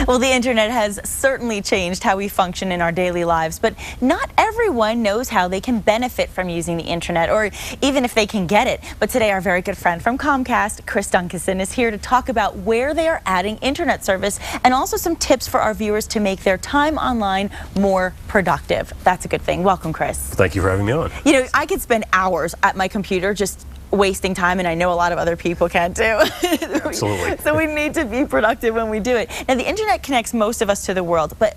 Well, the internet has certainly changed how we function in our daily lives, but not everyone knows how they can benefit from using the internet, or even if they can get it. But today, our very good friend from Comcast, Dunkeson, is here to talk about where they are adding internet service and also some tips for our viewers to make their time online more productive. That's a good thing. Welcome, Chris. Thank you for having me on. You know, I could spend hours at my computer just wasting time, and I know a lot of other people can too. Absolutely. So we need to be productive when we do it. Now, the internet connects most of us to the world, but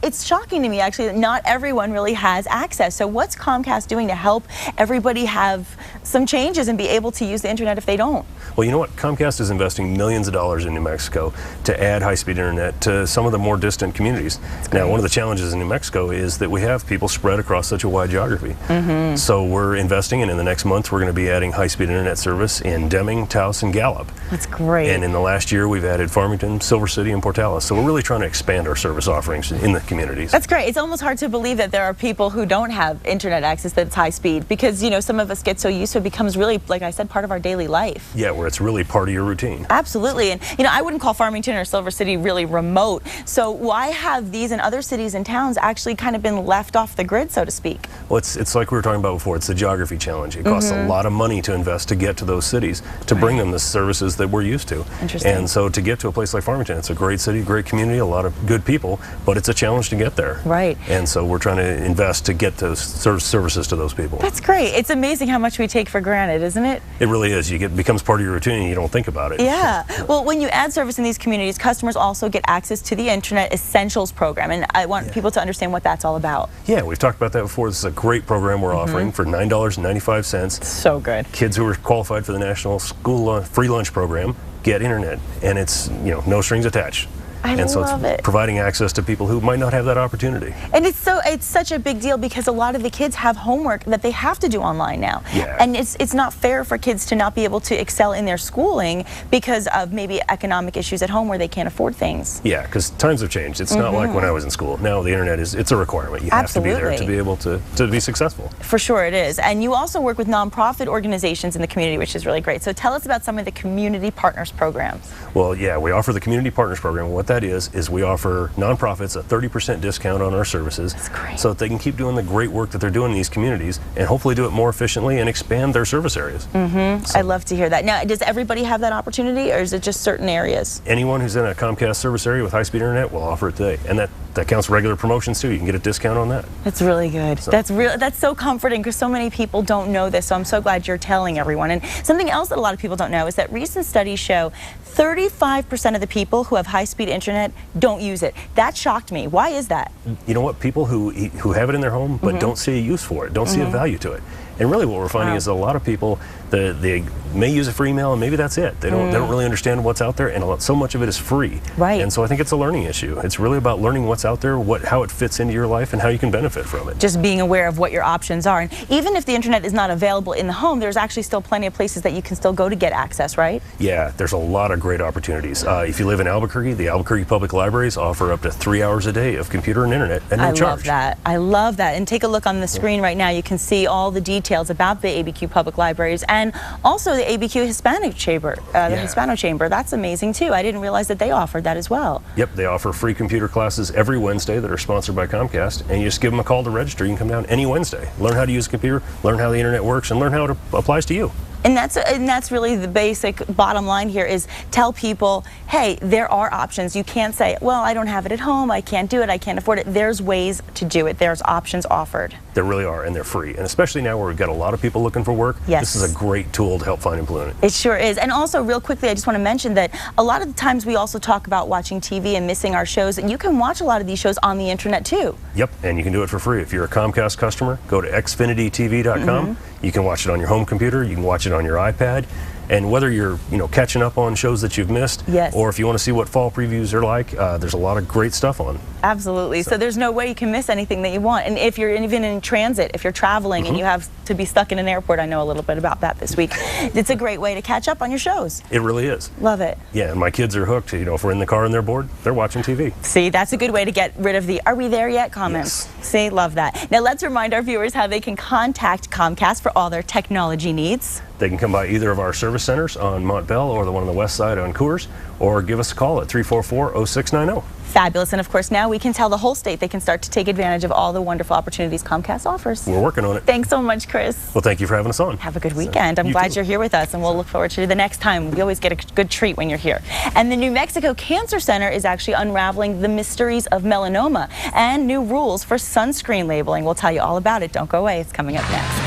it's shocking to me actually that not everyone really has access. So what's Comcast doing to help everybody have some changes and be able to use the internet if they don't? Well, you know what? Comcast is investing millions of dollars in New Mexico to add high-speed internet to some of the more distant communities. Now, one of the challenges in New Mexico is that we have people spread across such a wide geography. So we're investing, and in the next month we're going to be adding high-speed internet service in Deming, Taos, and Gallup. That's great. And in the last year we've added Farmington, Silver City, and Portales. So we're really trying to expand our service offerings in the communities. That's great. It's almost hard to believe that there are people who don't have internet access that's high speed, because, you know, some of us get so used to it, becomes really, like I said, part of our daily life. Yeah, where it's really part of your routine. Absolutely. And, you know, I wouldn't call Farmington or Silver City really remote. So why have these and other cities and towns actually kind of been left off the grid, so to speak? Well, it's like we were talking about before. It's the geography challenge. It costs a lot of money to invest to get to those cities, to bring them the services that we're used to. Interesting. And so to get to a place like Farmington, it's a great city, great community, a lot of good people, but it's a challenge to get there. Right. And so we're trying to invest to get those services to those people. That's great. It's amazing how much we take for granted, isn't it? It really is. It becomes part of your routine and you don't think about it. Yeah. Well, when you add service in these communities, customers also get access to the Internet Essentials program, and I want people to understand what that's all about. Yeah, we've talked about that before. This is a great program we're offering for $9.95. So good. Kids who are qualified for the National School Free Lunch Program get internet, and it's, you know, no strings attached. So it's providing access to people who might not have that opportunity. And it's such a big deal because a lot of the kids have homework that they have to do online now. Yeah. And it's not fair for kids to not be able to excel in their schooling because of maybe economic issues at home where they can't afford things. Yeah, because times have changed. It's not like when I was in school. Now the internet it's a requirement. You have to be there to be able to be successful. For sure it is. And you also work with nonprofit organizations in the community, which is really great. So tell us about some of the Community Partners programs. Well, yeah, we offer the Community Partners program. What that is we offer nonprofits a 30% discount on our services. That's great. So that they can keep doing the great work that they're doing in these communities and hopefully do it more efficiently and expand their service areas. So I love to hear that. Now, does everybody have that opportunity, or is it just certain areas? Anyone who's in a Comcast service area with high-speed internet will offer it today. And that counts regular promotions too. You can get a discount on that. That's really good. That's so comforting because so many people don't know this, so I'm so glad you're telling everyone. And something else that a lot of people don't know is that recent studies show 35% of the people who have high-speed internet don't use it. That shocked me. Why is that? You know what? People who have it in their home but don't see a use for it, don't see a value to it. And really what we're finding is a lot of people, they may use it for email and maybe that's it. They don't really understand what's out there, and so much of it is free. Right. And so I think it's a learning issue. It's really about learning what's out there, how it fits into your life, and how you can benefit from it. Just being aware of what your options are. And even if the internet is not available in the home, there's actually still plenty of places that you can still go to get access, right? Yeah, there's a lot of great opportunities. If you live in Albuquerque, the Albuquerque Public Libraries offer up to 3 hours a day of computer and internet at no charge. I love that. I love that. And take a look on the screen right now. You can see all the details about the ABQ Public Libraries and also the ABQ Hispanic Chamber, the Hispano Chamber. That's amazing too. I didn't realize that they offered that as well. Yep, they offer free computer classes every Wednesday that are sponsored by Comcast, and you just give them a call to register. You can come down any Wednesday, learn how to use a computer, learn how the internet works, and learn how it applies to you. And that's really the basic bottom line here is tell people, hey, there are options. You can't say, well, I don't have it at home, I can't do it, I can't afford it. There's ways to do it. There's options offered. There really are, and they're free. And especially now where we've got a lot of people looking for work, this is a great tool to help find employment. It sure is. And also, real quickly, I just want to mention that a lot of the times we also talk about watching TV and missing our shows, and you can watch a lot of these shows on the internet too. Yep, and you can do it for free. If you're a Comcast customer, go to xfinitytv.com. You can watch it on your home computer, you can watch it on your iPad, and whether you're catching up on shows that you've missed, or if you want to see what fall previews are like, there's a lot of great stuff on. Absolutely. So there's no way you can miss anything that you want. And if you're even in transit, if you're traveling and you have to be stuck in an airport, I know a little bit about that this week, it's a great way to catch up on your shows. It really is. Love it. Yeah, and my kids are hooked. If we're in the car and they're bored, they're watching TV. See, that's a good way to get rid of the "are we there yet" comments. See, love that. Now let's remind our viewers how they can contact Comcast for all their technology needs. They can come by either of our service centers on Montbell or the one on the west side on Coors, or give us a call at 344-0690. Fabulous. And of course, now we can tell the whole state they can start to take advantage of all the wonderful opportunities Comcast offers. We're working on it. Thanks so much, Chris. Well, thank you for having us on. Have a good weekend. I'm glad you're here with us, and we'll look forward to the next time. We always get a good treat when you're here. And the New Mexico Cancer Center is actually unraveling the mysteries of melanoma and new rules for sunscreen labeling. We'll tell you all about it. Don't go away. It's coming up next.